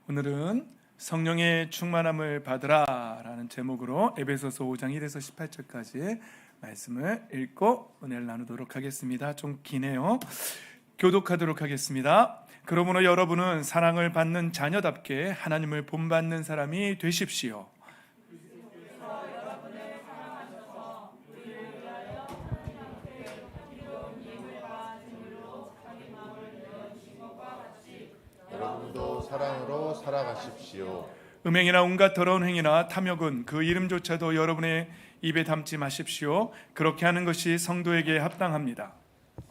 오늘은 성령의 충만함을 받으라 라는 제목으로 에베소서 5장 1에서 18절까지 말씀을 읽고 은혜를 나누도록 하겠습니다. 좀 기네요. 교독하도록 하겠습니다. 그러므로 여러분은 사랑을 받는 자녀답게 하나님을 본받는 사람이 되십시오. 여러분도 사랑으로 살아가십시오. 음행이나 온갖 더러운 행위나 탐욕은 그 이름조차도 여러분의 입에 담지 마십시오. 그렇게 하는 것이 성도에게 합당합니다.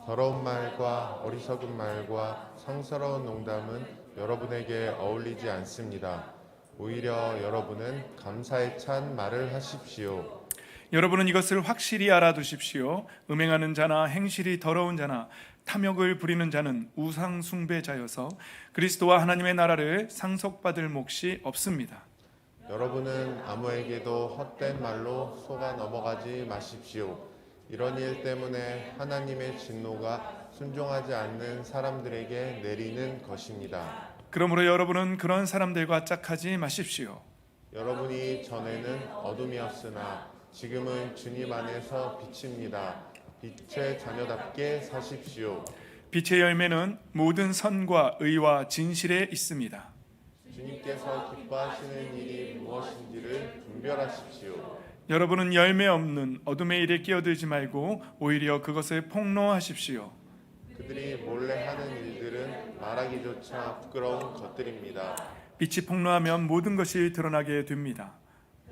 더러운 말과 어리석은 말과 상스러운 농담은 여러분에게 어울리지 않습니다. 오히려 여러분은 감사에 찬 말을 하십시오. 여러분은 이것을 확실히 알아두십시오. 음행하는 자나 행실이 더러운 자나 탐욕을 부리는 자는 우상 숭배자여서 그리스도와 하나님의 나라를 상속받을 몫이 없습니다. 여러분은 아무에게도 헛된 말로 속아 넘어가지 마십시오. 이런 일 때문에 하나님의 진노가 순종하지 않는 사람들에게 내리는 것입니다. 그러므로 여러분은 그런 사람들과 짝하지 마십시오. 여러분이 전에는 어둠이었으나 지금은 주님 안에서 빛입니다. 빛의 자녀답게 사십시오. 빛의 열매는 모든 선과 의와 진실에 있습니다. 주님께서 기뻐하시는 일이 무엇인지를 분별하십시오. 여러분은 열매 없는 어둠의 일에 끼어들지 말고 오히려 그것을 폭로하십시오. 그들이 몰래 하는 일들은 말하기조차 부끄러운 것들입니다. 빛이 폭로하면 모든 것이 드러나게 됩니다.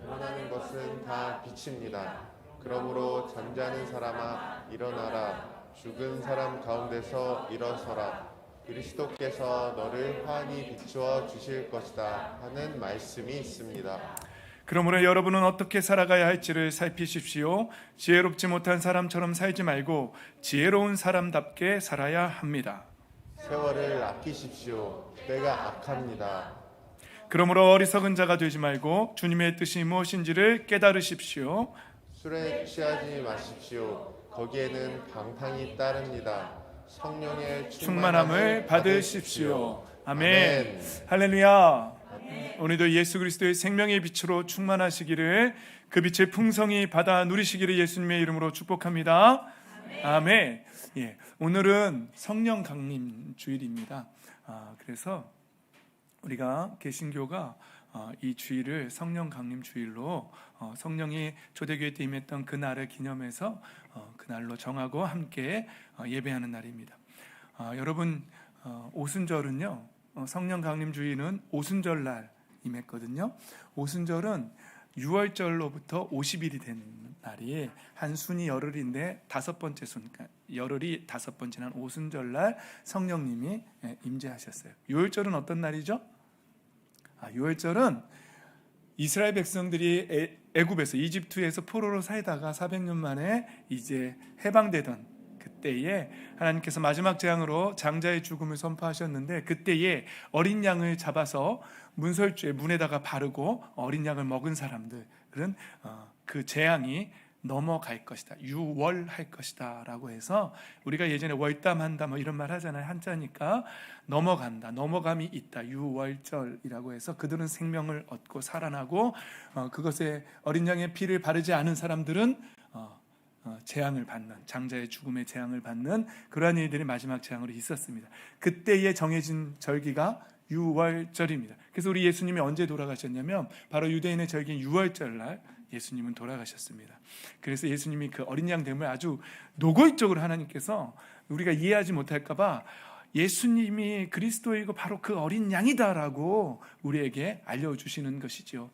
드러나는 것은 다 빛입니다. 그러므로 잠자는 사람아 일어나라. 죽은 사람 가운데서 일어서라. 그리스도께서 너를 환히 비추어 주실 것이다 하는 말씀이 있습니다. 그러므로 여러분은 어떻게 살아가야 할지를 살피십시오. 지혜롭지 못한 사람처럼 살지 말고 지혜로운 사람답게 살아야 합니다. 세월을 아끼십시오. 때가 악합니다. 그러므로 어리석은 자가 되지 말고 주님의 뜻이 무엇인지를 깨달으십시오. 술에 취하지 마십시오. 거기에는 방탕이 따릅니다. 성령의 충만함을 받으십시오. 아멘. 할렐루야. 오늘도 예수 그리스도의 생명의 빛으로 충만하시기를, 그 빛의 풍성히 받아 누리시기를 예수님의 이름으로 축복합니다. 아멘. 예, 오늘은 성령 강림 주일입니다. 그래서 우리가 개신교가 이 주일을 성령 강림 주일로 성령이 초대교회 때 임했던 그 날을 기념해서 그날로 정하고 함께 예배하는 날입니다. 여러분, 오순절은요, 성령 강림 주일은 오순절 날 임했거든요. 오순절은 6월절로부터 50일이 된 날이 한 순이 열흘인데 다섯 번째 순, 그러니까 열흘이 다섯 번째 날 오순절 날 성령님이 임재하셨어요. 6월절은 어떤 날이죠? 6월절은 이스라엘 백성들이 애굽에서 이집트에서 포로로 살다가 400년 만에 이제 해방되던 그때에 하나님께서 마지막 재앙으로 장자의 죽음을 선포하셨는데, 그때에 어린 양을 잡아서 문설주에 문에다가 바르고 어린 양을 먹은 사람들은 그 재앙이 넘어갈 것이다, 유월할 것이다 라고 해서, 우리가 예전에 월담한다 뭐 이런 말 하잖아요. 한자니까 넘어간다, 넘어감이 있다, 유월절이라고 해서 그들은 생명을 얻고 살아나고, 그것에 어린 양의 피를 바르지 않은 사람들은 재앙을 받는, 장자의 죽음의 재앙을 받는 그러한 일들이 마지막 재앙으로 있었습니다. 그때에 정해진 절기가 유월절입니다. 그래서 우리 예수님이 언제 돌아가셨냐면 바로 유대인의 절기인 유월절 날 예수님은 돌아가셨습니다. 그래서 예수님이 그 어린 양 됨을 아주 노골적으로 하나님께서, 우리가 이해하지 못할까 봐 예수님이 그리스도이고 바로 그 어린 양이다라고 우리에게 알려주시는 것이죠.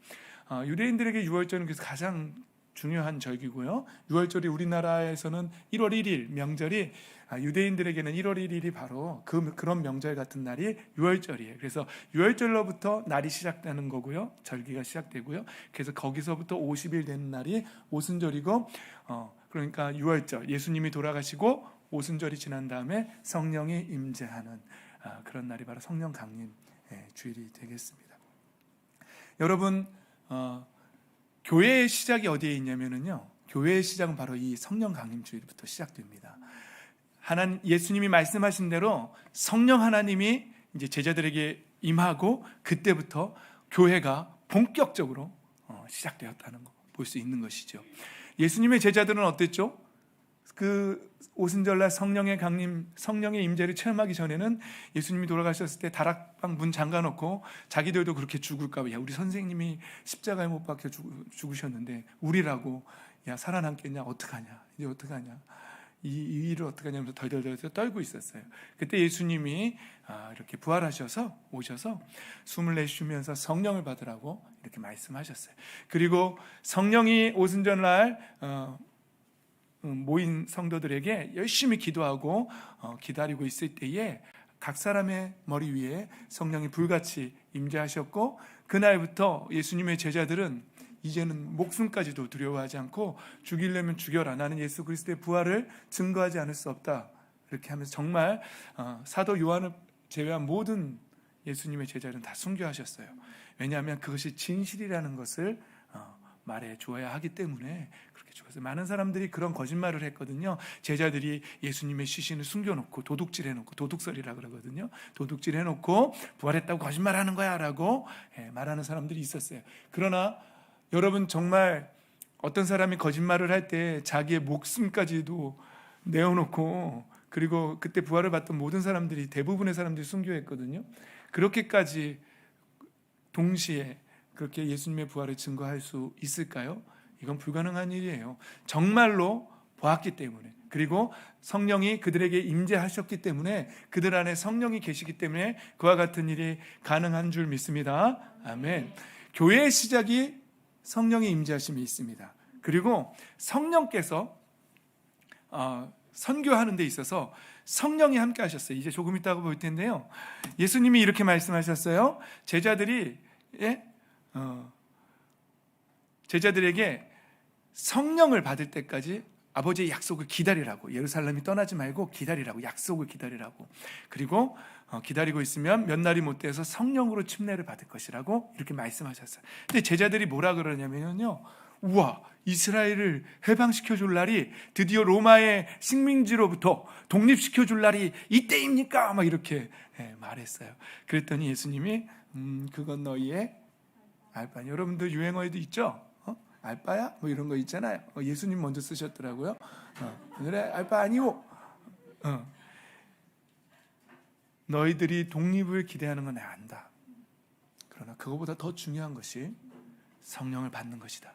유대인들에게 유월절은 그래서 가장 중요한 절기고요. 유월절이 우리나라에서는 1월 1일 명절이, 유대인들에게는 1월 1일이 바로 그런 명절 같은 날이 유월절이에요. 그래서 유월절로부터 날이 시작되는 거고요. 절기가 시작되고요. 그래서 거기서부터 50일 되는 날이 오순절이고, 그러니까 유월절, 예수님이 돌아가시고 오순절이 지난 다음에 성령이 임재하는 그런 날이 바로 성령 강림 주일이 되겠습니다. 여러분, 교회의 시작이 어디에 있냐면요, 교회의 시작은 바로 이 성령 강림 주일부터 시작됩니다. 예수님이 말씀하신 대로 성령 하나님이 이제 제자들에게 임하고 그때부터 교회가 본격적으로 시작되었다는 거 볼 수 있는 것이죠. 예수님의 제자들은 어땠죠? 그 오순절날 성령의 강림, 성령의 임재를 체험하기 전에는 예수님이 돌아가셨을 때 다락방 문 잠가놓고 자기들도 그렇게 죽을까 봐, 야 우리 선생님이 십자가에 못 박혀 죽으셨는데 우리라고 야 살아남겠냐, 어떡하냐, 이제 어떡하냐, 이 일을 어떡하냐 하면서 덜덜덜 떨고 있었어요. 그때 예수님이 이렇게 부활하셔서 오셔서 숨을 내쉬면서 성령을 받으라고 이렇게 말씀하셨어요. 그리고 성령이 오순절날 모인 성도들에게 열심히 기도하고 기다리고 있을 때에 각 사람의 머리 위에 성령이 불같이 임재하셨고, 그날부터 예수님의 제자들은 이제는 목숨까지도 두려워하지 않고 죽이려면 죽여라, 나는 예수 그리스도의 부활을 증거하지 않을 수 없다, 이렇게 하면서 정말 사도 요한을 제외한 모든 예수님의 제자들은 다 순교하셨어요. 왜냐하면 그것이 진실이라는 것을 말해 주어야 하기 때문에 그렇게 죽었어요. 많은 사람들이 그런 거짓말을 했거든요. 제자들이 예수님의 시신을 숨겨놓고 도둑질해놓고, 도둑설이라 그러거든요. 도둑질해놓고 부활했다고 거짓말하는 거야 라고 말하는 사람들이 있었어요. 그러나 여러분, 정말 어떤 사람이 거짓말을 할 때 자기의 목숨까지도 내어놓고, 그리고 그때 부활을 받던 모든 사람들이, 대부분의 사람들이 순교했거든요. 그렇게까지 동시에 그렇게 예수님의 부활을 증거할 수 있을까요? 이건 불가능한 일이에요. 정말로 보았기 때문에, 그리고 성령이 그들에게 임재하셨기 때문에, 그들 안에 성령이 계시기 때문에 그와 같은 일이 가능한 줄 믿습니다. 아멘. 교회의 시작이 성령의 임재하심이 있습니다. 그리고 성령께서 선교하는 데 있어서 성령이 함께 하셨어요. 이제 조금 있다가 볼 텐데요. 예수님이 이렇게 말씀하셨어요. 제자들에게 성령을 받을 때까지 아버지의 약속을 기다리라고, 예루살렘이 떠나지 말고 기다리라고, 약속을 기다리라고, 그리고 기다리고 있으면 몇 날이 못 돼서 성령으로 침례를 받을 것이라고 이렇게 말씀하셨어요. 근데 제자들이 뭐라 그러냐면요, 우와, 이스라엘을 해방시켜 줄 날이, 드디어 로마의 식민지로부터 독립시켜 줄 날이 이때입니까? 막 이렇게 말했어요. 그랬더니 예수님이 그건 너희의 알바. 여러분들 유행어에도 있죠? 알바야? 뭐 이런 거 있잖아요. 예수님 먼저 쓰셨더라고요. 그래, 알바 아니오. 너희들이 독립을 기대하는 건 내가 안다. 그러나 그거보다 더 중요한 것이 성령을 받는 것이다.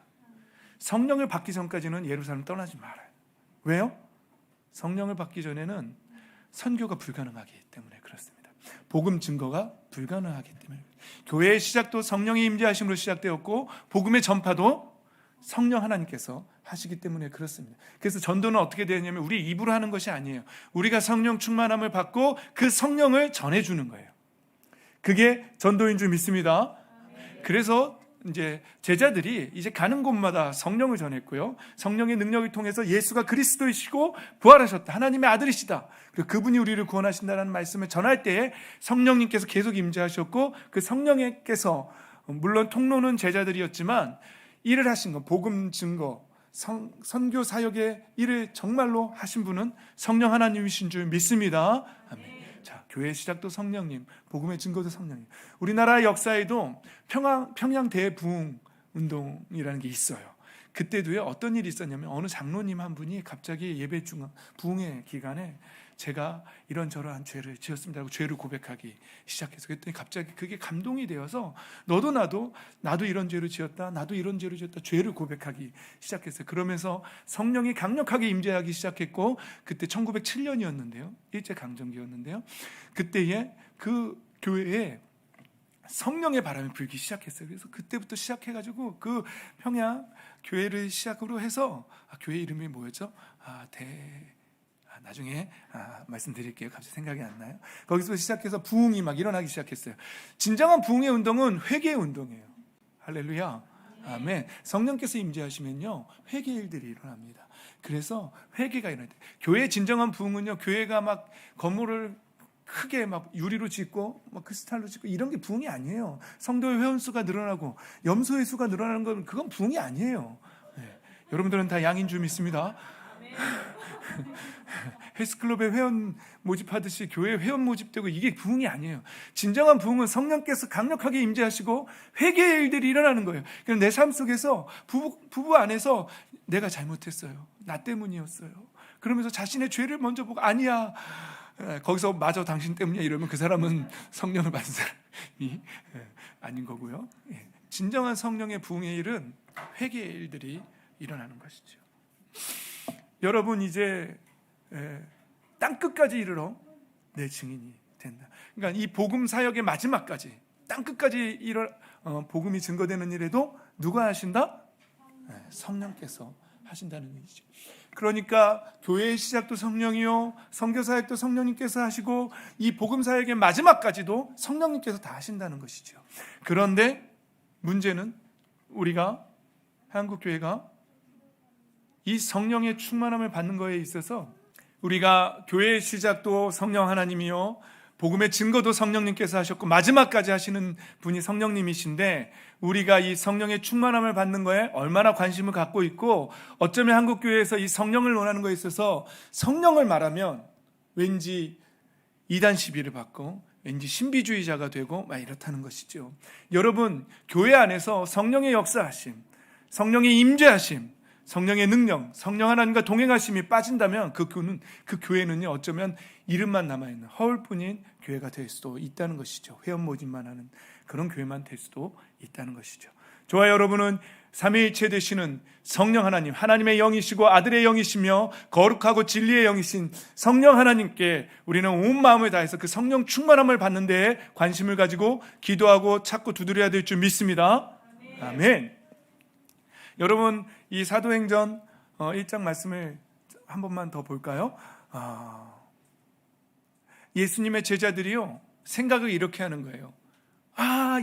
성령을 받기 전까지는 예루살렘 떠나지 말아요. 왜요? 성령을 받기 전에는 선교가 불가능하기 때문에 그렇습니다. 복음 증거가 불가능하기 때문에. 교회의 시작도 성령의 임재하심으로 시작되었고, 복음의 전파도 성령 하나님께서 하시기 때문에 그렇습니다. 그래서 전도는 어떻게 되냐면 우리 입으로 하는 것이 아니에요. 우리가 성령 충만함을 받고 그 성령을 전해주는 거예요. 그게 전도인 줄 믿습니다. 그래서 이제 제자들이 이제 가는 곳마다 성령을 전했고요, 성령의 능력을 통해서 예수가 그리스도이시고 부활하셨다, 하나님의 아들이시다, 그리고 그분이 우리를 구원하신다는 말씀을 전할 때에 성령님께서 계속 임재하셨고, 그 성령께서 물론 통로는 제자들이었지만 일을 하신 것, 복음 증거, 선교 사역의 일을 정말로 하신 분은 성령 하나님이신 줄 믿습니다. 아멘. 자, 교회의 시작도 성령님, 복음의 증거도 성령님. 우리나라 역사에도 평양 대부흥 운동이라는 게 있어요. 그때도요, 어떤 일이 있었냐면 어느 장로님 한 분이 갑자기 예배 중 부흥회 기간에 제가 이런저런 죄를 지었습니다라고 죄를 고백하기 시작해서, 그랬더니 갑자기 그게 감동이 되어서 너도 나도 이런 죄를 지었다, 나도 이런 죄를 지었다, 죄를 고백하기 시작했어요. 그러면서 성령이 강력하게 임재하기 시작했고, 그때 1907년이었는데요 일제강점기였는데요, 그때에 그 교회에 성령의 바람이 불기 시작했어요. 그래서 그때부터 시작해가지고 그 평양 교회를 시작으로 해서, 교회 이름이 뭐였죠? 나중에 말씀드릴게요. 갑자기 생각이 안 나요. 거기서 시작해서 부흥이 막 일어나기 시작했어요. 진정한 부흥의 운동은 회개의 운동이에요. 할렐루야. 아멘. 성령께서 임재하시면요, 회개의 일들이 일어납니다. 그래서 회개가 일어날 때, 교회의 진정한 부흥은요, 교회가 막 건물을 크게 막 유리로 짓고 막 크리스탈로 짓고 이런 게 부흥이 아니에요. 성도의 회원수가 늘어나고 염소의 수가 늘어나는 건 그건 부흥이 아니에요. 여러분들은 다 양인 줄 믿습니다. 헬스클럽에 회원 모집하듯이 교회 회원 모집되고 이게 부흥이 아니에요. 진정한 부흥은 성령께서 강력하게 임재하시고 회개의 일들이 일어나는 거예요. 그럼 내 삶 속에서 부부 안에서 내가 잘못했어요. 나 때문이었어요. 그러면서 자신의 죄를 먼저 보고 아니야. 거기서 마저 당신 때문이야 이러면 그 사람은 성령을 받은 사람이 아닌 거고요. 진정한 성령의 부흥의 일은 회개의 일들이 일어나는 것이죠. 여러분 이제 땅 끝까지 이르러 내 증인이 된다. 그러니까 이 복음 사역의 마지막까지 땅 끝까지 복음이 증거되는 일에도 누가 하신다? 성령께서 하신다는 얘기죠. 그러니까 교회의 시작도 성령이요, 선교 사역도 성령님께서 하시고 이 복음 사역의 마지막까지도 성령님께서 다 하신다는 것이죠. 그런데 문제는 우리가 한국 교회가 이 성령의 충만함을 받는 것에 있어서 우리가 교회의 시작도 성령 하나님이요, 복음의 증거도 성령님께서 하셨고 마지막까지 하시는 분이 성령님이신데 우리가 이 성령의 충만함을 받는 거에 얼마나 관심을 갖고 있고 어쩌면 한국교회에서 이 성령을 논하는 것에 있어서 성령을 말하면 왠지 이단 시비를 받고 왠지 신비주의자가 되고 막 이렇다는 것이죠. 여러분 교회 안에서 성령의 역사하심, 성령의 임재하심, 성령의 능력, 성령 하나님과 동행하심이 빠진다면 그 교회는요 어쩌면 이름만 남아있는 허울뿐인 교회가 될 수도 있다는 것이죠. 회원 모집만 하는 그런 교회만 될 수도 있다는 것이죠. 저와 여러분은 삼위일체 되시는 성령 하나님, 하나님의 영이시고 아들의 영이시며 거룩하고 진리의 영이신 성령 하나님께 우리는 온 마음을 다해서 그 성령 충만함을 받는 데에 관심을 가지고 기도하고 찾고 두드려야 될 줄 믿습니다. 아멘. 여러분 이 사도행전 1장 말씀을 한 번만 더 볼까요? 예수님의 제자들이요 생각을 이렇게 하는 거예요.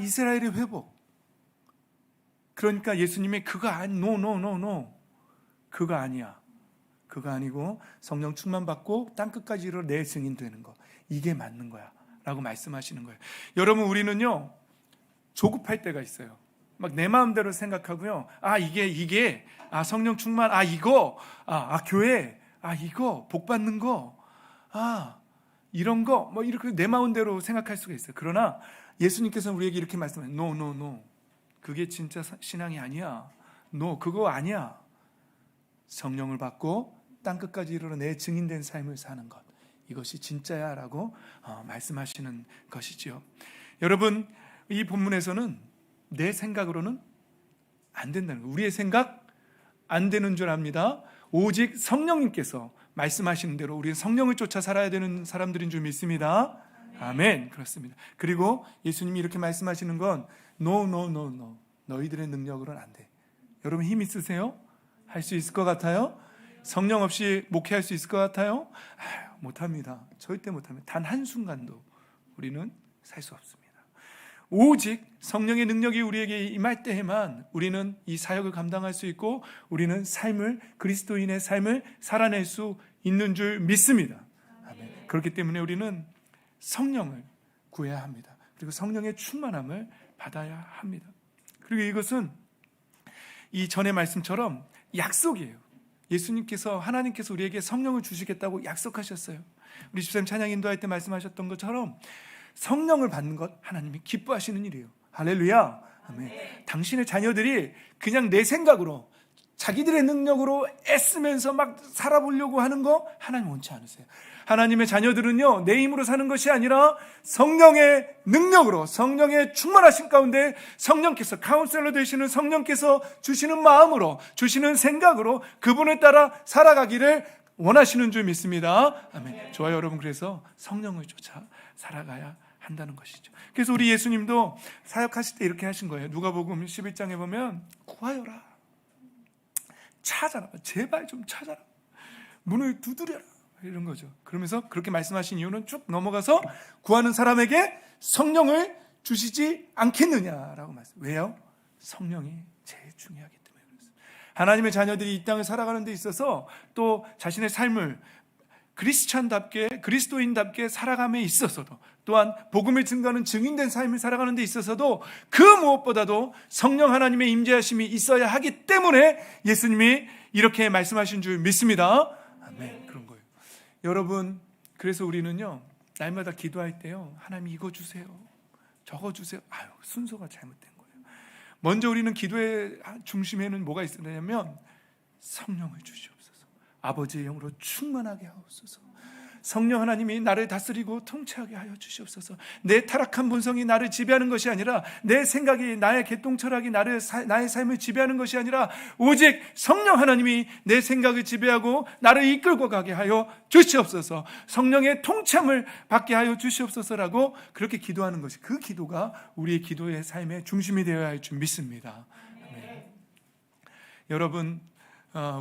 이스라엘의 회복. 그러니까 예수님이 그거 그거 아니야. 그거 아니고 성령 충만 받고 땅끝까지 이르러 내 증인 되는 거, 이게 맞는 거야 라고 말씀하시는 거예요. 여러분 우리는요 조급할 때가 있어요. 막 내 마음대로 생각하고요. 이게 성령 충만, 이거, 교회, 이거 복 받는 거, 이런 거, 뭐 이렇게 내 마음대로 생각할 수가 있어요. 그러나 예수님께서는 우리에게 이렇게 말씀해요. No. 그게 진짜 신앙이 아니야. No, 그거 아니야. 성령을 받고 땅 끝까지 이르러 내 증인된 삶을 사는 것, 이것이 진짜야라고 말씀하시는 것이죠. 여러분 이 본문에서는 내 생각으로는 안 된다는 거예요. 우리의 생각 안 되는 줄 압니다. 오직 성령님께서 말씀하시는 대로 우리는 성령을 쫓아 살아야 되는 사람들인 줄 믿습니다. 아멘. 그렇습니다. 그리고 예수님이 이렇게 말씀하시는 건 No. 너희들의 능력으로는 안 돼. 여러분 힘 있으세요? 할 수 있을 것 같아요? 성령 없이 목회할 수 있을 것 같아요? 못합니다. 절대 못합니다. 단 한순간도 우리는 살 수 없습니다. 오직 성령의 능력이 우리에게 임할 때에만 우리는 이 사역을 감당할 수 있고 우리는 그리스도인의 삶을 살아낼 수 있는 줄 믿습니다. 아멘. 그렇기 때문에 우리는 성령을 구해야 합니다. 그리고 성령의 충만함을 받아야 합니다. 그리고 이것은 이 전의 말씀처럼 약속이에요. 예수님께서, 하나님께서 우리에게 성령을 주시겠다고 약속하셨어요. 우리 집사님 찬양 인도할 때 말씀하셨던 것처럼 성령을 받는 것 하나님이 기뻐하시는 일이에요. 할렐루야. 아멘. 당신의 자녀들이 그냥 내 생각으로 자기들의 능력으로 애쓰면서 막 살아보려고 하는 거 하나님 원치 않으세요. 하나님의 자녀들은요 내 힘으로 사는 것이 아니라 성령의 능력으로, 성령의 충만하신 가운데 성령께서, 카운셀러 되시는 성령께서 주시는 마음으로, 주시는 생각으로 그분을 따라 살아가기를 원하시는 줄 믿습니다. 아멘. 저와 여러분 그래서 성령을 쫓아 살아가야 한다는 것이죠. 그래서 우리 예수님도 사역하실 때 이렇게 하신 거예요. 누가복음 11장에 보면 구하여라, 찾아라, 제발 좀 찾아라, 문을 두드려라, 이런 거죠. 그러면서 그렇게 말씀하신 이유는 쭉 넘어가서 구하는 사람에게 성령을 주시지 않겠느냐라고 말씀. 왜요? 성령이 제일 중요하기 때문에 그렇습니다. 하나님의 자녀들이 이 땅을 살아가는 데 있어서 또 자신의 삶을 크리스찬답게, 그리스도인답게 살아감에 있어서도, 또한 복음을 증거하는 증인된 삶을 살아가는 데 있어서도 그 무엇보다도 성령 하나님의 임재하심이 있어야 하기 때문에 예수님이 이렇게 말씀하신 줄 믿습니다. 아멘. 그런 거예요. 여러분, 그래서 우리는요 날마다 기도할 때요, 하나님 이거 주세요, 저거 주세요. 순서가 잘못된 거예요. 먼저 우리는 기도의 중심에는 뭐가 있느냐면 성령을 주시옵소서. 아버지의 영으로 충만하게 하옵소서. 성령 하나님이 나를 다스리고 통치하게 하여 주시옵소서. 내 타락한 본성이 나를 지배하는 것이 아니라, 내 생각이, 나의 개똥철학이 나의 삶을 지배하는 것이 아니라, 오직 성령 하나님이 내 생각을 지배하고 나를 이끌고 가게 하여 주시옵소서. 성령의 통참을 받게 하여 주시옵소서라고 그렇게 기도하는 것이, 그 기도가 우리의 기도의 삶의 중심이 되어야 할 줄 믿습니다. 네. 여러분,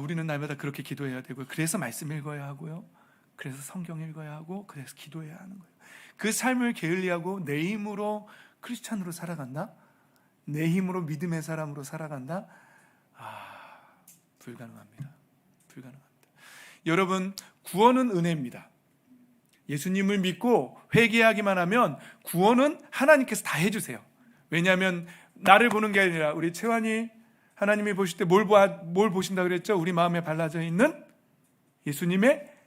우리는 날마다 그렇게 기도해야 되고요. 그래서 말씀 읽어야 하고요. 그래서 성경 읽어야 하고, 그래서 기도해야 하는 거예요. 그 삶을 게을리하고 내 힘으로 크리스찬으로 살아간다? 내 힘으로 믿음의 사람으로 살아간다? 불가능합니다. 불가능합니다. 여러분, 구원은 은혜입니다. 예수님을 믿고 회개하기만 하면 구원은 하나님께서 다 해주세요. 왜냐하면 나를 보는 게 아니라, 우리 채환이 하나님이 보실 때 뭘 보신다 그랬죠? 우리 마음에 발라져 있는 예수님의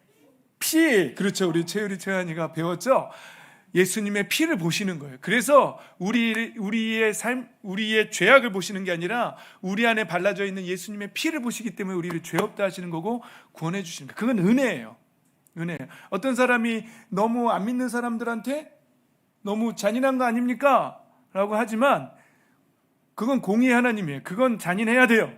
피. 그렇죠. 우리 채환이가 배웠죠? 예수님의 피를 보시는 거예요. 그래서 우리의 삶, 우리의 죄악을 보시는 게 아니라 우리 안에 발라져 있는 예수님의 피를 보시기 때문에 우리를 죄 없다 하시는 거고 구원해 주시는 거예요. 그건 은혜예요. 은혜예요. 어떤 사람이 너무 안 믿는 사람들한테 너무 잔인한 거 아닙니까? 라고 하지만 그건 공의의 하나님이에요. 그건 잔인해야 돼요.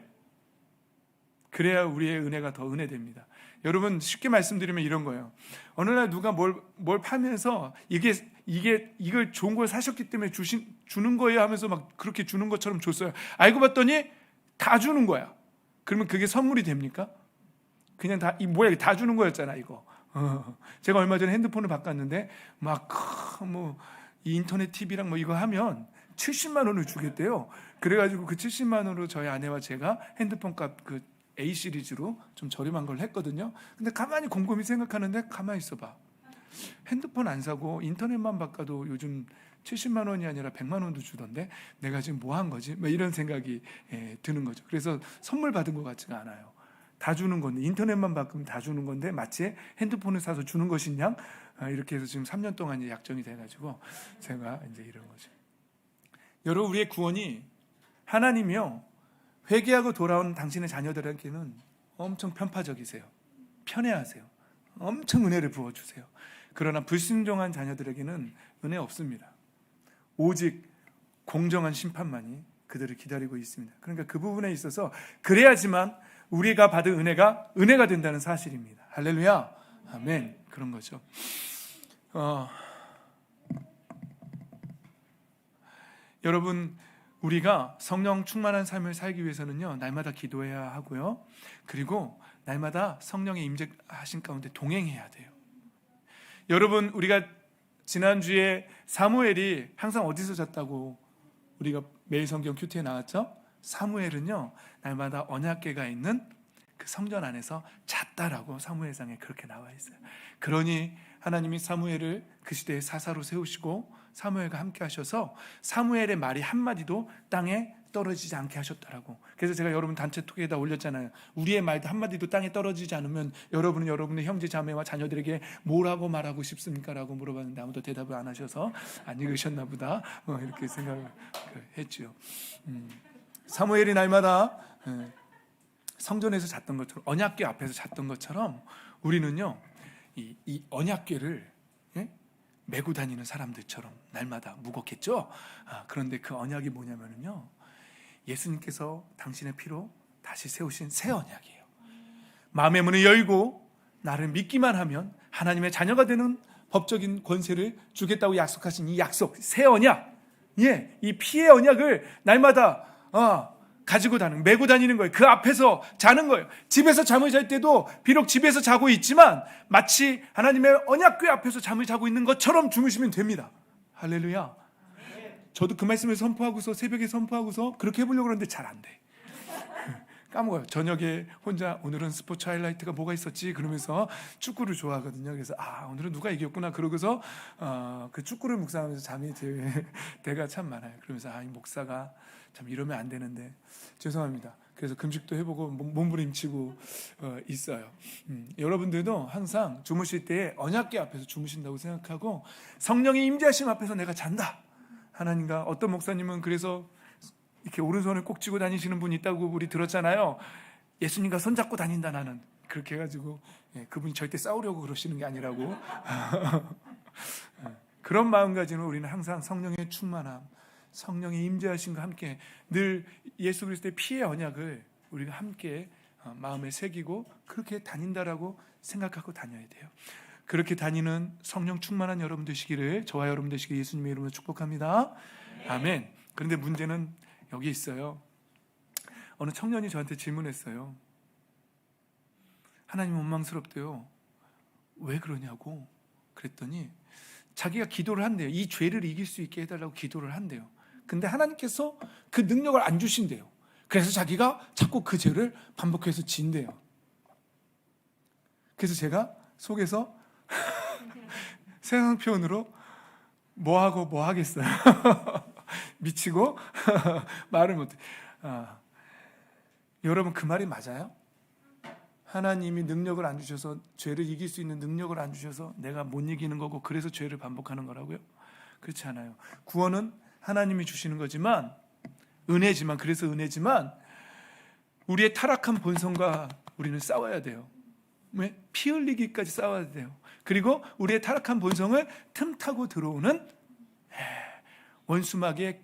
그래야 우리의 은혜가 더 은혜됩니다. 여러분, 쉽게 말씀드리면 이런 거예요. 어느 날 누가 뭘 파면서 이걸 좋은 걸 사셨기 때문에 주는 거예요 하면서 막 그렇게 주는 것처럼 줬어요. 알고 봤더니 다 주는 거야. 그러면 그게 선물이 됩니까? 그냥 이 모양이 다 주는 거였잖아, 이거. 제가 얼마 전에 핸드폰을 바꿨는데 이 인터넷 TV랑 이거 하면 70만 원을 주겠대요. 그래가지고 그 70만 원으로 저희 아내와 제가 핸드폰 값 A 시리즈로 좀 저렴한 걸 했거든요. 근데 가만히 곰곰이 생각하는데, 가만히 있어봐. 핸드폰 안 사고 인터넷만 바꿔도 요즘 70만 원이 아니라 100만 원도 주던데 내가 지금 뭐 한 거지? 이런 생각이 드는 거죠. 그래서 선물 받은 것 같지가 않아요. 다 주는 건데, 인터넷만 바꾸면 다 주는 건데 마치 핸드폰을 사서 주는 것인 양, 이렇게 해서 지금 3년 동안 이제 약정이 돼가지고 제가 이제 이런 거죠. 여러분, 우리의 구원이 하나님이요, 회개하고 돌아온 당신의 자녀들에게는 엄청 편파적이세요. 편애하세요. 엄청 은혜를 부어주세요. 그러나 불순종한 자녀들에게는 은혜 없습니다. 오직 공정한 심판만이 그들을 기다리고 있습니다. 그러니까 그 부분에 있어서 그래야지만 우리가 받은 은혜가 된다는 사실입니다. 할렐루야, 아멘. 그런 거죠. 여러분, 우리가 성령 충만한 삶을 살기 위해서는요, 날마다 기도해야 하고요, 그리고 날마다 성령의 임재하신 가운데 동행해야 돼요. 여러분, 우리가 지난주에 사무엘이 항상 어디서 잤다고 우리가 매일 성경 큐티에 나왔죠? 사무엘은요, 날마다 언약궤가 있는 그 성전 안에서 잤다라고 사무엘상에 그렇게 나와 있어요. 그러니 하나님이 사무엘을 그 시대의 사사로 세우시고 사무엘과 함께 하셔서 사무엘의 말이 한마디도 땅에 떨어지지 않게 하셨더라고. 그래서 제가 여러분 단체 톡에다 올렸잖아요. 우리의 말도 한마디도 땅에 떨어지지 않으면 여러분은 여러분의 형제 자매와 자녀들에게 뭐라고 말하고 싶습니까? 라고 물어봤는데 아무도 대답을 안 하셔서 안 읽으셨나 보다, 이렇게 생각을 했죠. 사무엘이 날마다 성전에서 잤던 것처럼, 언약궤 앞에서 잤던 것처럼 우리는요, 이 언약궤를 메고 다니는 사람들처럼 날마다 무겁겠죠? 그런데 그 언약이 뭐냐면요, 예수님께서 당신의 피로 다시 세우신 새 언약이에요. 마음의 문을 열고 나를 믿기만 하면 하나님의 자녀가 되는 법적인 권세를 주겠다고 약속하신 이 약속, 새 언약, 이 피의 언약을 날마다 가지고 메고 다니는 거예요. 그 앞에서 자는 거예요. 집에서 잠을 잘 때도 비록 집에서 자고 있지만 마치 하나님의 언약궤 앞에서 잠을 자고 있는 것처럼 주무시면 됩니다. 할렐루야. 저도 그 말씀을 선포하고서, 새벽에 선포하고서 그렇게 해보려고 그러는데 잘 안 돼. 까먹어요. 저녁에 혼자 오늘은 스포츠 하이라이트가 뭐가 있었지 그러면서 축구를 좋아하거든요. 그래서 오늘은 누가 이겼구나 그러고서 그 축구를 묵상하면서 잠이 들 때가 참 많아요. 그러면서 이 목사가 참 이러면 안 되는데 죄송합니다. 그래서 금식도 해보고 몸부림치고 있어요. 여러분들도 항상 주무실 때 언약궤 앞에서 주무신다고 생각하고 성령의 임재하심 앞에서 내가 잔다. 하나님과 어떤 목사님은 그래서 이렇게 오른손을 꼭 쥐고 다니시는 분이 있다고 우리 들었잖아요. 예수님과 손잡고 다닌다 나는. 그렇게 해가지고 그분이 절대 싸우려고 그러시는 게 아니라고. 그런 마음가짐으로 우리는 항상 성령의 충만함, 성령의 임재하심과 함께 늘 예수 그리스도의 피의 언약을 우리가 함께 마음에 새기고 그렇게 다닌다라고 생각하고 다녀야 돼요. 그렇게 다니는 성령 충만한 여러분 되시기를 저와 여러분 되시기를 예수님의 이름으로 축복합니다. 아멘. 그런데 문제는 여기 있어요. 어느 청년이 저한테 질문했어요. 하나님 원망스럽대요. 왜 그러냐고 그랬더니 자기가 기도를 한대요. 이 죄를 이길 수 있게 해달라고 기도를 한대요. 근데 하나님께서 그 능력을 안 주신대요. 그래서 자기가 자꾸 그 죄를 반복해서 진대요. 그래서 제가 속에서 세상 표현으로 뭐하고 뭐 하겠어요. 미치고 말을 못해. 여러분 그 말이 맞아요? 하나님이 능력을 안 주셔서 죄를 이길 수 있는 능력을 안 주셔서 내가 못 이기는 거고 그래서 죄를 반복하는 거라고요? 그렇지 않아요. 구원은 하나님이 주시는 거지만 은혜지만 그래서 은혜지만 우리의 타락한 본성과 우리는 싸워야 돼요. 왜? 피 흘리기까지 싸워야 돼요. 그리고 우리의 타락한 본성을 틈타고 들어오는 원수막의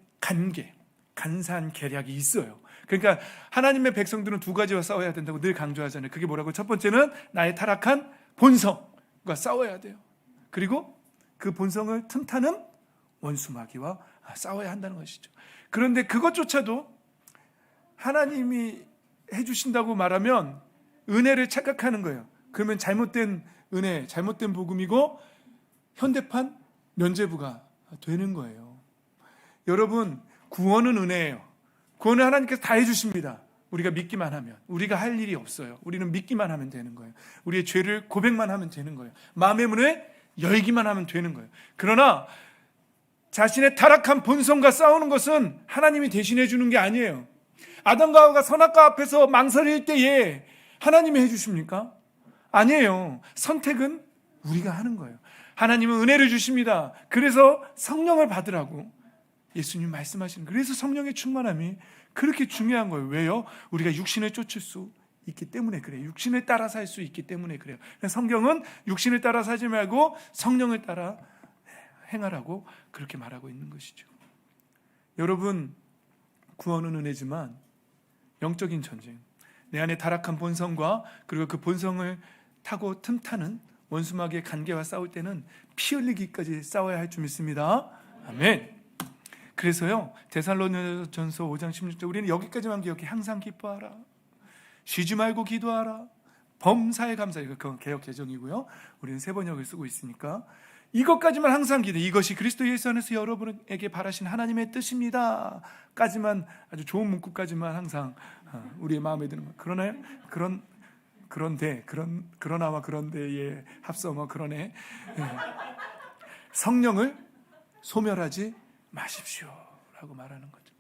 간사한 계략이 있어요. 그러니까 하나님의 백성들은 두 가지와 싸워야 된다고 늘 강조하잖아요. 그게 뭐라고? 첫 번째는 나의 타락한 본성과 싸워야 돼요. 그리고 그 본성을 틈타는 원수마귀와 싸워야 한다는 것이죠. 그런데 그것조차도 하나님이 해주신다고 말하면 은혜를 착각하는 거예요. 그러면 잘못된 은혜, 잘못된 복음이고 현대판 면죄부가 되는 거예요. 여러분, 구원은 은혜예요. 구원은 하나님께서 다 해주십니다. 우리가 믿기만 하면. 우리가 할 일이 없어요. 우리는 믿기만 하면 되는 거예요. 우리의 죄를 고백만 하면 되는 거예요. 마음의 문을 열기만 하면 되는 거예요. 그러나 자신의 타락한 본성과 싸우는 것은 하나님이 대신해 주는 게 아니에요. 아담과 하와가 선악과 앞에서 망설일 때에 하나님이 해주십니까? 아니에요. 선택은 우리가 하는 거예요. 하나님은 은혜를 주십니다. 그래서 성령을 받으라고 예수님 말씀하시는 거예요. 그래서 성령의 충만함이 그렇게 중요한 거예요. 왜요? 우리가 육신을 쫓을 수 있기 때문에 그래요. 육신을 따라 살 수 있기 때문에 그래요. 성경은 육신을 따라 살지 말고 성령을 따라 행하라고 그렇게 말하고 있는 것이죠. 여러분, 구원은 은혜지만 영적인 전쟁, 내 안에 타락한 본성과 그리고 그 본성을 타고 틈타는 원수마귀의 관계와 싸울 때는 피 흘리기까지 싸워야 할 줄 믿습니다. 아멘. 그래서요, 데살로니가전서 5장 16절 우리는 여기까지만 기억해. 항상 기뻐하라, 쉬지 말고 기도하라, 범사에 감사해. 그건 개역 개정이고요. 우리는 세 번역을 쓰고 있으니까 이것까지만 항상 기도. 이것이 그리스도 예수 안에서 여러분에게 바라신 하나님의 뜻입니다. 까지만, 아주 좋은 문구까지만 항상 우리의 마음에 드는 거. 그러나요? 그러나와 그런데의 합성어 그러네. 성령을 소멸하지 마십시오라고 말하는 거죠.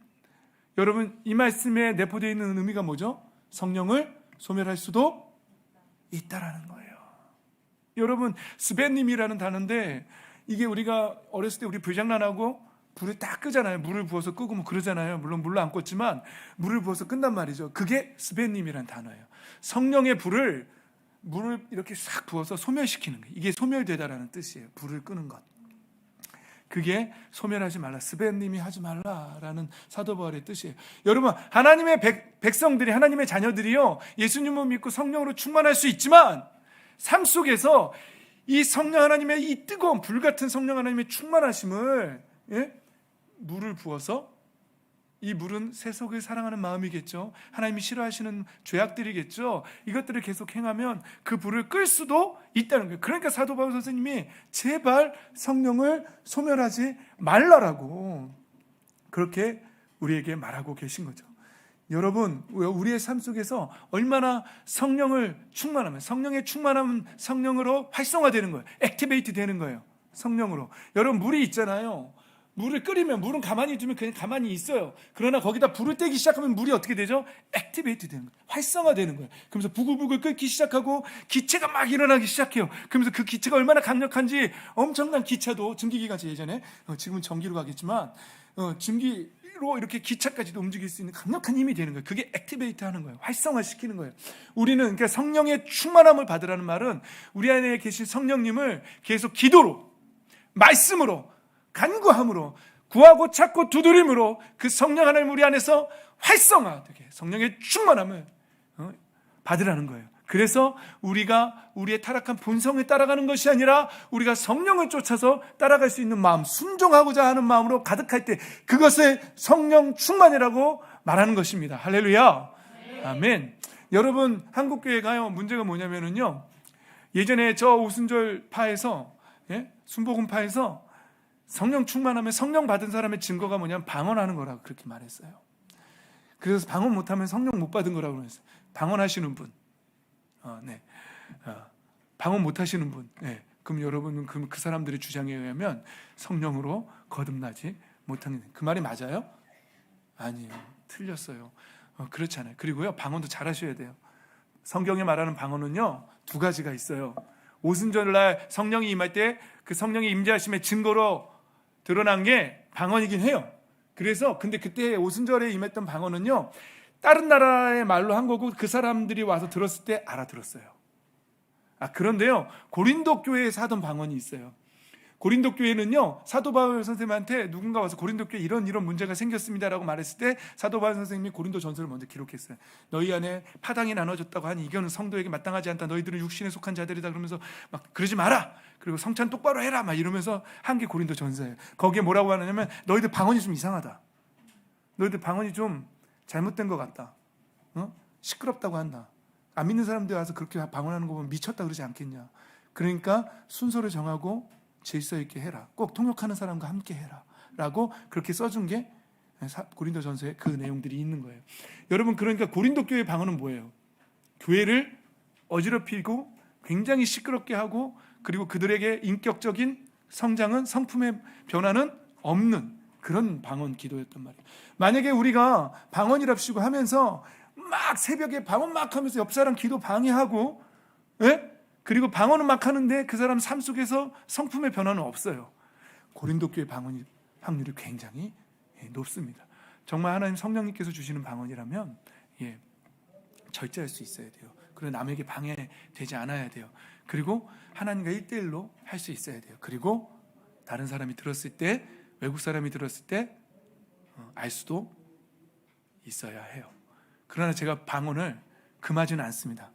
여러분, 이 말씀에 내포되어 있는 의미가 뭐죠? 성령을 소멸할 수도 있다라는 거예요. 여러분, 스벤님이라는 단어인데 이게 우리가 어렸을 때 우리 불장난하고 불을 딱 끄잖아요. 물을 부어서 끄고 뭐 그러잖아요. 물론 물로 안 껐지만 물을 부어서 끈단 말이죠. 그게 스벤님이라는 단어예요. 성령의 물을 이렇게 싹 부어서 소멸시키는 거예요. 이게 소멸되다라는 뜻이에요. 불을 끄는 것. 그게 소멸하지 말라, 스벤님이 하지 말라라는 사도 바울의 뜻이에요. 여러분, 하나님의 백성들이, 하나님의 자녀들이요, 예수님을 믿고 성령으로 충만할 수 있지만 삶 속에서 이 성령 하나님의 이 뜨거운 불같은 성령 하나님의 충만하심을 물을 부어서, 이 물은 세속을 사랑하는 마음이겠죠. 하나님이 싫어하시는 죄악들이겠죠. 이것들을 계속 행하면 그 불을 끌 수도 있다는 거예요. 그러니까 사도 바울 선생님이 제발 성령을 소멸하지 말라라고 그렇게 우리에게 말하고 계신 거죠. 여러분, 우리의 삶 속에서 얼마나 성령을 충만하면, 성령의 충만함은 성령으로 활성화되는 거예요. 액티베이트 되는 거예요. 성령으로. 여러분, 물이 있잖아요. 물을 끓이면 물은 가만히 두면 그냥 가만히 있어요. 그러나 거기다 불을 떼기 시작하면 물이 어떻게 되죠? 액티베이트 되는 거예요. 활성화되는 거예요. 그러면서 부글부글 끓기 시작하고 기체가 막 일어나기 시작해요. 그러면서 그 기체가 얼마나 강력한지 엄청난 기차도 증기기관차 예전에 지금은 전기로 가겠지만 증기로 이렇게 기차까지도 움직일 수 있는 강력한 힘이 되는 거예요. 그게 액티베이트 하는 거예요. 활성화시키는 거예요. 우리는 그러니까 성령의 충만함을 받으라는 말은 우리 안에 계신 성령님을 계속 기도로, 말씀으로, 간구함으로, 구하고 찾고 두드림으로 그 성령 하나님 우리 안에서 활성화되게 성령의 충만함을 받으라는 거예요. 그래서 우리가 우리의 타락한 본성에 따라가는 것이 아니라 우리가 성령을 쫓아서 따라갈 수 있는 마음, 순종하고자 하는 마음으로 가득할 때 그것을 성령 충만이라고 말하는 것입니다. 할렐루야. 아멘. 여러분, 한국교회가요, 문제가 뭐냐면은요, 예전에 저 오순절파에서, 순복음파에서 성령 충만하면 성령 받은 사람의 증거가 뭐냐면 방언하는 거라고 그렇게 말했어요. 그래서 방언 못하면 성령 못 받은 거라고 그랬어요. 방언하시는 분, 방언 못하시는 분, 그럼 여러분은 그 사람들의 주장에 의하면 성령으로 거듭나지 못하는, 그 말이 맞아요? 아니에요. 틀렸어요. 그렇지 않아요. 그리고요, 방언도 잘하셔야 돼요. 성경에 말하는 방언은요, 두 가지가 있어요. 오순절날 성령이 임할 때 그 성령의 임재하심의 증거로 드러난 게 방언이긴 해요. 그래서 근데 그때 오순절에 임했던 방언은요, 다른 나라의 말로 한 거고 그 사람들이 와서 들었을 때 알아들었어요. 그런데요, 고린도 교회에서 하던 방언이 있어요. 고린도 교회는요, 사도 바울 선생님한테 누군가 와서 고린도 교회 이런 문제가 생겼습니다라고 말했을 때 사도 바울 선생님이 고린도 전서를 먼저 기록했어요. 너희 안에 파당이 나눠졌다고 하니 이거는 성도에게 마땅하지 않다. 너희들은 육신에 속한 자들이다. 그러면서 막 그러지 마라. 그리고 성찬 똑바로 해라. 막 이러면서 한 게 고린도 전서예요. 거기에 뭐라고 하냐면 너희들 방언이 좀 이상하다. 너희들 방언이 좀 잘못된 것 같다. 시끄럽다고 한다. 안 믿는 사람들 와서 그렇게 방언하는 거 보면 미쳤다 그러지 않겠냐. 그러니까 순서를 정하고 질서 있게 해라. 꼭 통역하는 사람과 함께 해라. 라고 그렇게 써준 게 고린도 전서에 그 내용들이 있는 거예요. 여러분, 그러니까 고린도 교회 방언은 뭐예요? 교회를 어지럽히고 굉장히 시끄럽게 하고, 그리고 그들에게 인격적인 성장은, 성품의 변화는 없는 그런 방언 기도였단 말이에요. 만약에 우리가 방언이랍시고 하면서 막 새벽에 방언 막 하면서 옆 사람 기도 방해하고, 그리고 방언은 막 하는데 그 사람 삶 속에서 성품의 변화는 없어요. 고린도 교회 방언 확률이 굉장히 높습니다. 정말 하나님 성령님께서 주시는 방언이라면 절제할 수 있어야 돼요. 그리고 남에게 방해되지 않아야 돼요. 그리고 하나님과 1대1로 할 수 있어야 돼요. 그리고 다른 사람이 들었을 때, 외국 사람이 들었을 때 알 수도 있어야 해요. 그러나 제가 방언을 금하지는 않습니다.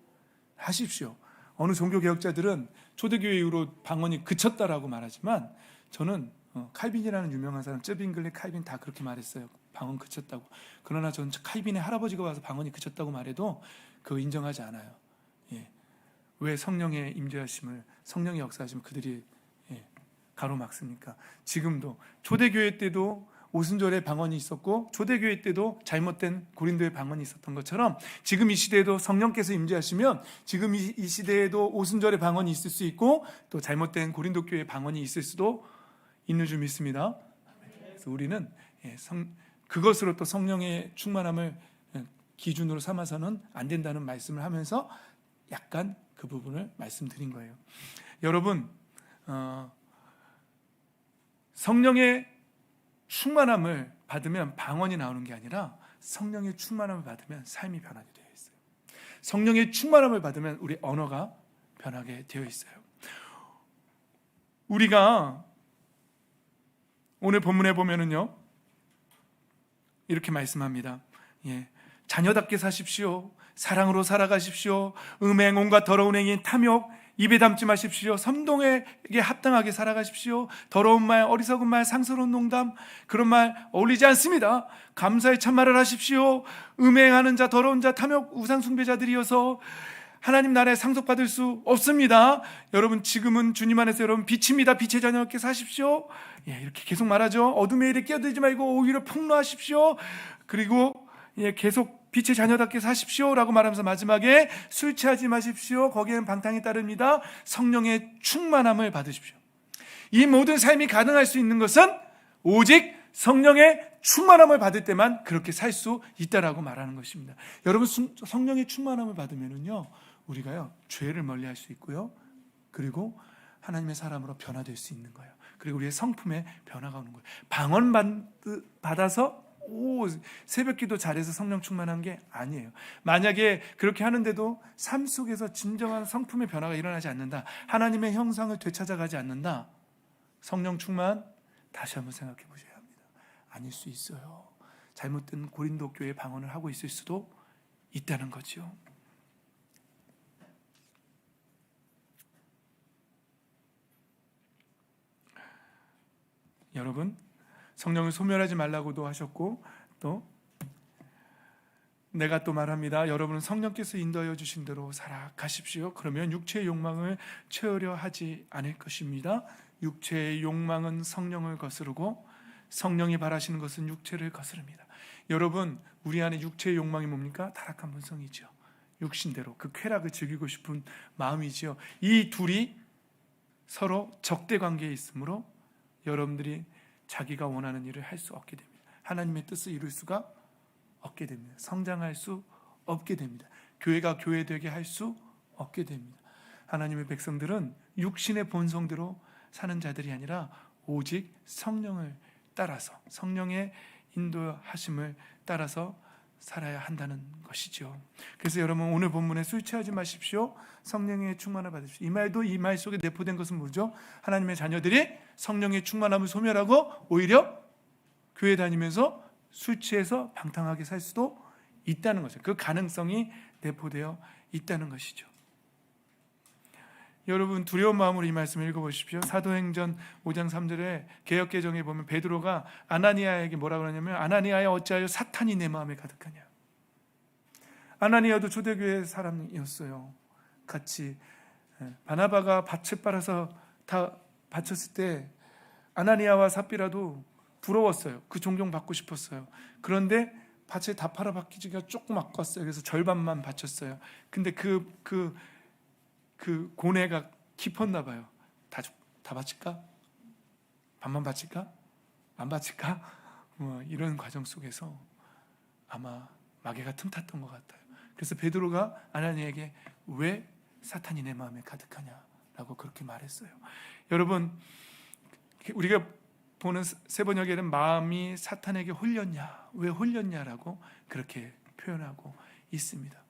하십시오. 어느 종교개혁자들은 초대교회 이후로 방언이 그쳤다라고 말하지만, 저는 칼빈이라는 유명한 사람, 쯔빙글리, 칼빈 다 그렇게 말했어요. 방언 그쳤다고. 그러나 저는 칼빈의 할아버지가 와서 방언이 그쳤다고 말해도 그거 인정하지 않아요. 왜 성령의 임재하심을, 성령의 역사하심을 그들이 가로막습니까? 지금도 초대교회 때도 오순절에 방언이 있었고, 초대교회 때도 잘못된 고린도의 방언이 있었던 것처럼 지금 이 시대에도 성령께서 임재하시면 지금 이 시대에도 오순절의 방언이 있을 수 있고, 또 잘못된 고린도 교회의 방언이 있을 수도 있는 줄 믿습니다. 그래서 우리는 그것으로 또 성령의 충만함을 기준으로 삼아서는 안 된다는 말씀을 하면서 약간 그 부분을 말씀드린 거예요. 여러분, 성령의 충만함을 받으면 방언이 나오는 게 아니라 성령의 충만함을 받으면 삶이 변하게 되어 있어요. 성령의 충만함을 받으면 우리 언어가 변하게 되어 있어요. 우리가 오늘 본문에 보면은요, 이렇게 말씀합니다. 자녀답게 사십시오. 사랑으로 살아가십시오. 음행, 온갖 더러운 행위, 탐욕 입에 담지 마십시오. 섬동에게 합당하게 살아가십시오. 더러운 말, 어리석은 말, 상스러운 농담, 그런 말 어울리지 않습니다. 감사의 참말을 하십시오. 음행하는 자, 더러운 자, 탐욕, 우상 숭배자들이어서 하나님 나라에 상속받을 수 없습니다. 여러분, 지금은 주님 안에서 여러분 빛입니다. 빛의 자녀답게 사십시오. 이렇게 계속 말하죠. 어둠의 일에 끼어들지 말고 오히려 폭로하십시오. 그리고 계속 빛의 자녀답게 사십시오라고 말하면서 마지막에 술 취하지 마십시오. 거기에는 방탕이 따릅니다. 성령의 충만함을 받으십시오. 이 모든 삶이 가능할 수 있는 것은 오직 성령의 충만함을 받을 때만 그렇게 살 수 있다라고 말하는 것입니다. 여러분, 성령의 충만함을 받으면은요, 우리가요 죄를 멀리할 수 있고요, 그리고 하나님의 사람으로 변화될 수 있는 거예요. 그리고 우리의 성품에 변화가 오는 거예요. 방언 받아서 새벽기도 잘해서 성령 충만한 게 아니에요. 만약에 그렇게 하는데도 삶 속에서 진정한 성품의 변화가 일어나지 않는다, 하나님의 형상을 되찾아가지 않는다, 성령 충만 다시 한번 생각해 보셔야 합니다. 아닐 수 있어요. 잘못된 고린도 교회 방언을 하고 있을 수도 있다는 거죠. 여러분, 성령을 소멸하지 말라고도 하셨고, 또 내가 또 말합니다. 여러분은 성령께서 인도하여 주신 대로 살아가십시오. 그러면 육체의 욕망을 채우려 하지 않을 것입니다. 육체의 욕망은 성령을 거스르고 성령이 바라시는 것은 육체를 거스릅니다. 여러분, 우리 안에 육체의 욕망이 뭡니까? 타락한 본성이죠. 육신대로 그 쾌락을 즐기고 싶은 마음이죠. 이 둘이 서로 적대 관계에 있으므로 여러분들이 자기가 원하는 일을 할 수 없게 됩니다. 하나님의 뜻을 이룰 수가 없게 됩니다. 성장할 수 없게 됩니다. 교회가 교회되게 할 수 없게 됩니다. 하나님의 백성들은 육신의 본성대로 사는 자들이 아니라 오직 성령을 따라서, 성령의 인도하심을 따라서 살아야 한다는 것이죠. 그래서 여러분, 오늘 본문에 술 취하지 마십시오, 성령의 충만함을 받으십시오, 이 말도 이 말 속에 내포된 것은 뭐죠? 하나님의 자녀들이 성령의 충만함을 소멸하고 오히려 교회 다니면서 술 취해서 방탕하게 살 수도 있다는 거죠. 그 가능성이 내포되어 있다는 것이죠. 여러분, 두려운 마음으로 이 말씀을 읽어보십시오. 사도행전 5장 3절에 개역개정에 보면 베드로가 아나니아에게 뭐라고 하냐면, 아나니아야 어찌하여 사탄이 내 마음에 가득하냐. 아나니아도 초대교회 사람이었어요. 같이 바나바가 밭을 빨아서 다 바쳤을 때 아나니아와 삽비라도 부러웠어요. 그 존경 받고 싶었어요. 그런데 밭에 다 팔아 바뀌기가 조금 아까웠어요. 그래서 절반만 바쳤어요. 근데 그 고뇌가 깊었나 봐요. 다 바칠까? 반만 바칠까? 안 바칠까? 뭐 이런 과정 속에서 아마 마개가 틈탔던 것 같아요. 그래서 베드로가 아나니아에게 왜 사탄이 내 마음에 가득하냐라고 그렇게 말했어요. 여러분, 우리가 보는 세번역에는 마음이 사탄에게 홀렸냐, 왜 홀렸냐라고 그렇게 표현하고 있습니다.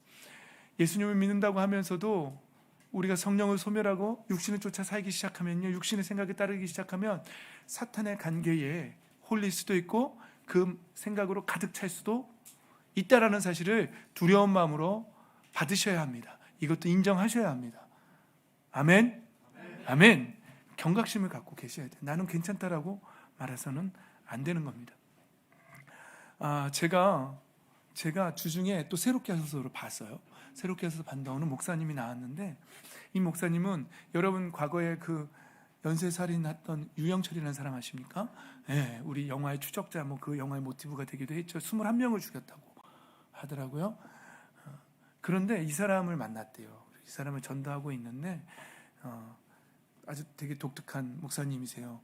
예수님을 믿는다고 하면서도 우리가 성령을 소멸하고 육신을 쫓아 살기 시작하면요, 육신의 생각에 따르기 시작하면 사탄의 관계에 홀릴 수도 있고 그 생각으로 가득 찰 수도 있다라는 사실을 두려운 마음으로 받으셔야 합니다. 이것도 인정하셔야 합니다. 아멘? 아멘. 경각심을 갖고 계셔야 돼요. 나는 괜찮다라고 말해서는 안 되는 겁니다. 제가 주중에 또 새롭게 하소서를 봤어요. 새롭게 하소서 봤는데 어느 목사님이 나왔는데, 이 목사님은 여러분 과거에 그 연쇄살인했던 유영철이라는 사람 아십니까? 네, 우리 영화의 추적자, 뭐 그 영화의 모티브가 되기도 했죠. 21명을 죽였다고 하더라고요. 그런데 이 사람을 만났대요. 이 사람을 전도하고 있는데 아주 되게 독특한 목사님이세요.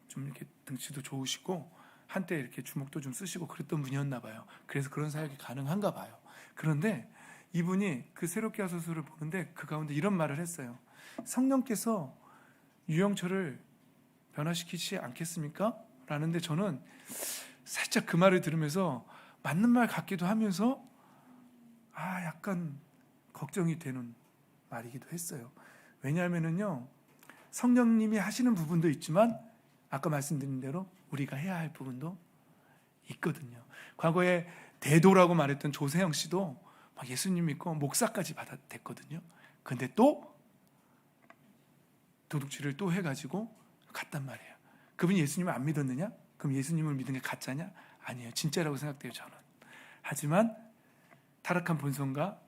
좀 이렇게 등치도 좋으시고 한때 이렇게 주먹도 좀 쓰시고 그랬던 분이었나 봐요. 그래서 그런 사역이 가능한가 봐요. 그런데 이분이 그 새롭게 하소서를 보는데 그 가운데 이런 말을 했어요. 성령께서 유영철을 변화시키지 않겠습니까? 라는데 저는 살짝 그 말을 들으면서 맞는 말 같기도 하면서 약간 걱정이 되는 말이기도 했어요. 왜냐하면요, 성령님이 하시는 부분도 있지만 아까 말씀드린 대로 우리가 해야 할 부분도 있거든요. 과거에 대도라고 말했던 조세영 씨도 막 예수님 믿고 목사까지 됐거든요. 근데 또 도둑질을 또 해가지고 갔단 말이에요. 그분이 예수님을 안 믿었느냐? 그럼 예수님을 믿은 게 가짜냐? 아니에요. 진짜라고 생각돼요, 저는. 하지만 타락한 본성과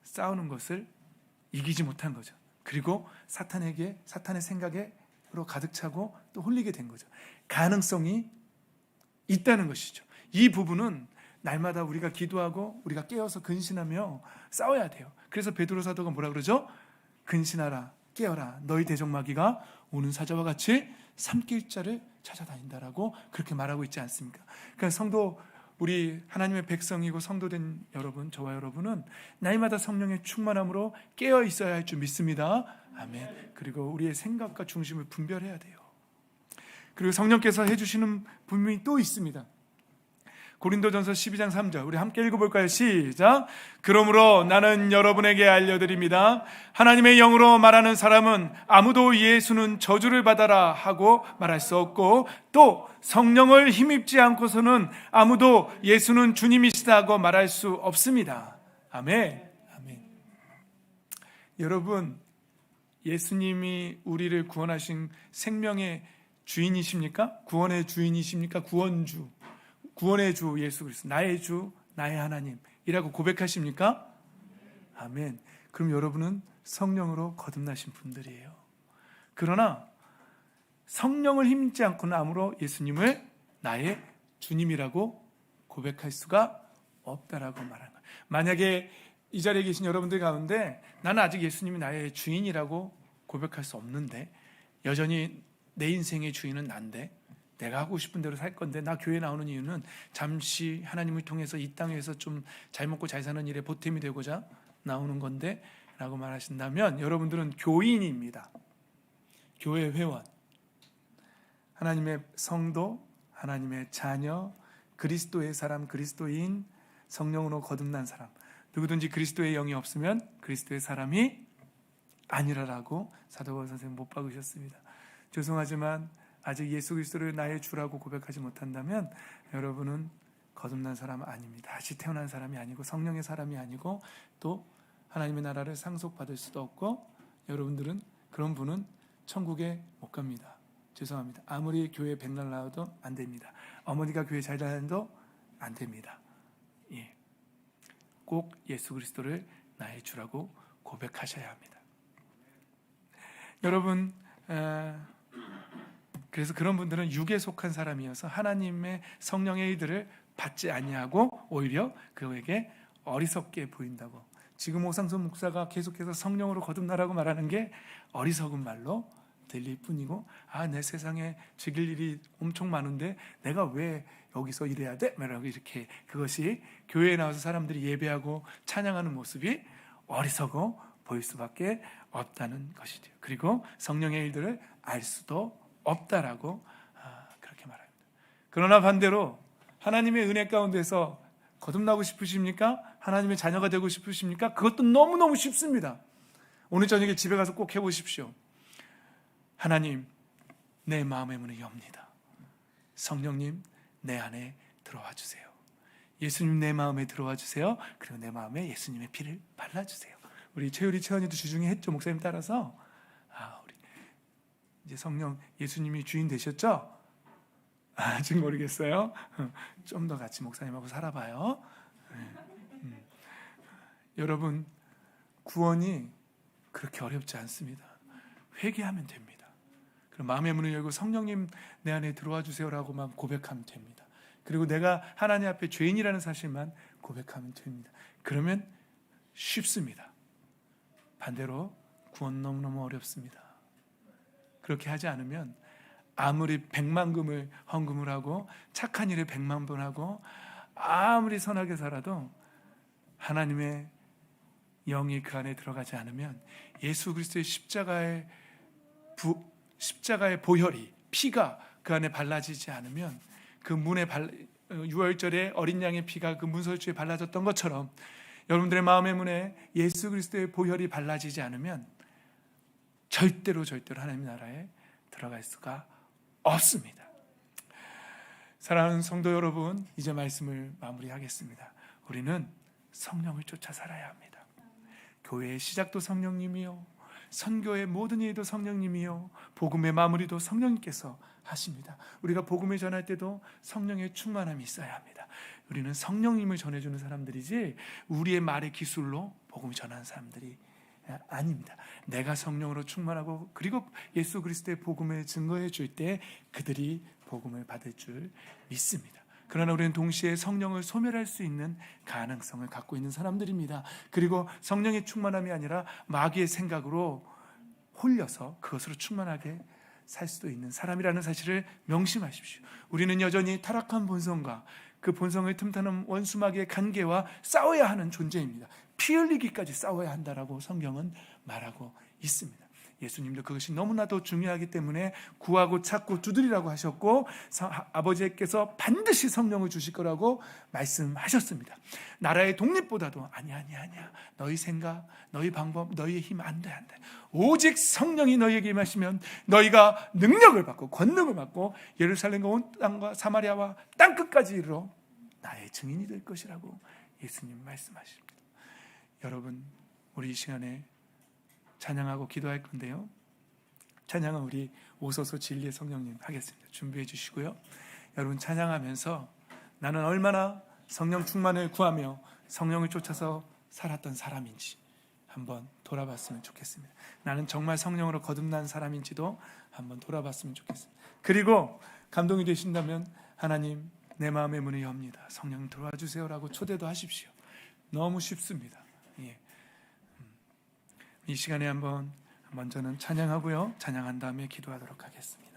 싸우는 것을 이기지 못한 거죠. 그리고 사탄의 생각으로 가득 차고 또 홀리게 된 거죠. 가능성이 있다는 것이죠. 이 부분은 날마다 우리가 기도하고 우리가 깨어서 근신하며 싸워야 돼요. 그래서 베드로 사도가 뭐라 그러죠? 근신하라, 깨어라, 너희 대적마귀가 오는 사자와 같이 삼킬 자를 찾아다닌다라고 그렇게 말하고 있지 않습니까? 그러니까 성도, 우리 하나님의 백성이고 성도된 여러분, 저와 여러분은 날마다 성령의 충만함으로 깨어 있어야 할 줄 믿습니다. 아멘. 그리고 우리의 생각과 중심을 분별해야 돼요. 그리고 성령께서 해주시는 분명히 또 있습니다. 고린도전서 12장 3절 우리 함께 읽어볼까요? 시작. 그러므로 나는 여러분에게 알려드립니다. 하나님의 영으로 말하는 사람은 아무도 예수는 저주를 받아라 하고 말할 수 없고, 또 성령을 힘입지 않고서는 아무도 예수는 주님이시다 하고 말할 수 없습니다. 아멘. 아멘. 여러분, 예수님이 우리를 구원하신 생명의 주인이십니까? 구원의 주인이십니까? 구원의 주 예수 그리스도, 나의 주, 나의 하나님이라고 고백하십니까? 아멘. 그럼 여러분은 성령으로 거듭나신 분들이에요. 그러나 성령을 힘입지 않고는 아무로 예수님을 나의 주님이라고 고백할 수가 없다라고 말하는 거예요. 만약에 이 자리에 계신 여러분들 가운데 나는 아직 예수님이 나의 주인이라고 고백할 수 없는데, 여전히 내 인생의 주인은 난데, 내가 하고 싶은 대로 살 건데, 나 교회 나오는 이유는 잠시 하나님을 통해서 이 땅에서 좀 잘 먹고 잘 사는 일에 보탬이 되고자 나오는 건데 라고 말하신다면, 여러분들은 교인입니다. 교회 회원, 하나님의 성도, 하나님의 자녀, 그리스도의 사람, 그리스도인, 성령으로 거듭난 사람, 누구든지 그리스도의 영이 없으면 그리스도의 사람이 아니라라고 사도 바울 선생님 못 박으셨습니다. 죄송하지만 아직 예수 그리스도를 나의 주라고 고백하지 못한다면 여러분은 거듭난 사람 아닙니다. 다시 태어난 사람이 아니고 성령의 사람이 아니고 또 하나님의 나라를 상속받을 수도 없고, 여러분들은, 그런 분은 천국에 못 갑니다. 죄송합니다. 아무리 교회 백날 나와도 안 됩니다. 어머니가 교회 잘 다녀도 안 됩니다. 예. 꼭 예수 그리스도를 나의 주라고 고백하셔야 합니다. 여러분, 그래서 그런 분들은 육에 속한 사람이어서 하나님의 성령의 의들을 받지 아니하고 오히려 그에게 어리석게 보인다고. 지금 오상순 목사가 계속해서 성령으로 거듭나라고 말하는 게 어리석은 말로 들릴 뿐이고, 내 세상에 즐길 일이 엄청 많은데 내가 왜 여기서 일해야 돼? 이렇게, 그것이 교회에 나와서 사람들이 예배하고 찬양하는 모습이 어리석어 보일 수밖에 없다는 것이죠. 그리고 성령의 일들을 알 수도 없다라고 그렇게 말합니다. 그러나 반대로 하나님의 은혜 가운데서 거듭나고 싶으십니까? 하나님의 자녀가 되고 싶으십니까? 그것도 너무너무 쉽습니다. 오늘 저녁에 집에 가서 꼭 해보십시오. 하나님, 내 마음의 문을 엽니다. 성령님, 내 안에 들어와 주세요. 예수님, 내 마음에 들어와 주세요. 그리고 내 마음에 예수님의 피를 발라주세요. 우리 최유리 최원이도 주중에 했죠. 목사님 따라서. 우리 이제 성령, 예수님이 주인 되셨죠? 아직 모르겠어요. 좀 더 같이 목사님하고 살아봐요. 여러분, 구원이 그렇게 어렵지 않습니다. 회개하면 됩니다. 그럼 마음의 문을 열고 성령님 내 안에 들어와 주세요라고만 고백하면 됩니다. 그리고 내가 하나님 앞에 죄인이라는 사실만 고백하면 됩니다. 그러면 쉽습니다. 반대로 구원 너무너무 어렵습니다. 그렇게 하지 않으면 아무리 100만 금을 헌금을 하고 착한 일에 100만 번 하고 아무리 선하게 살아도 하나님의 영이 그 안에 들어가지 않으면, 예수 그리스도의 십자가의 보혈이, 피가 그 안에 발라지지 않으면, 그 문에 유월절에 어린 양의 피가 그 문설주에 발라졌던 것처럼 여러분들의 마음의 문에 예수 그리스도의 보혈이 발라지지 않으면 절대로 하나님의 나라에 들어갈 수가 없습니다. 사랑하는 성도 여러분, 이제 말씀을 마무리하겠습니다. 우리는 성령을 쫓아 살아야 합니다. 교회의 시작도 성령님이요, 선교의 모든 일도 성령님이요, 복음의 마무리도 성령님께서 하십니다. 우리가 복음을 전할 때도 성령의 충만함이 있어야 합니다. 우리는 성령님을 전해주는 사람들이지 우리의 말의 기술로 복음을 전하는 사람들이 아닙니다. 내가 성령으로 충만하고 그리고 예수 그리스도의 복음을 증거해 줄 때 그들이 복음을 받을 줄 믿습니다. 그러나 우리는 동시에 성령을 소멸할 수 있는 가능성을 갖고 있는 사람들입니다. 그리고 성령의 충만함이 아니라 마귀의 생각으로 홀려서 그것으로 충만하게 살 수도 있는 사람이라는 사실을 명심하십시오. 우리는 여전히 타락한 본성과 그 본성을 틈타는 원수 마귀의 관계와 싸워야 하는 존재입니다. 피 흘리기까지 싸워야 한다라고 성경은 말하고 있습니다. 예수님도 그것이 너무나도 중요하기 때문에 구하고 찾고 두드리라고 하셨고 아버지께서 반드시 성령을 주실 거라고 말씀하셨습니다. 나라의 독립보다도 아니야 너희 생각, 너희 방법, 너희의 힘 안 돼. 오직 성령이 너희에게 임하시면 너희가 능력을 받고 권능을 받고 예루살렘과 온 땅과 사마리아와 땅끝까지 이르러 나의 증인이 될 것이라고 예수님 말씀하십니다. 여러분, 우리 이 시간에 찬양하고 기도할 건데요. 찬양은 우리 오소서 진리의 성령님 하겠습니다. 준비해 주시고요. 여러분, 찬양하면서 나는 얼마나 성령 충만을 구하며 성령을 쫓아서 살았던 사람인지 한번 돌아봤으면 좋겠습니다. 나는 정말 성령으로 거듭난 사람인지도 한번 돌아봤으면 좋겠습니다. 그리고 감동이 되신다면 하나님, 내 마음의 문을 엽니다. 성령 들어와 주세요라고 초대도 하십시오. 너무 쉽습니다. 예. 이 시간에 한번 먼저는 찬양하고요. 찬양한 다음에 기도하도록 하겠습니다.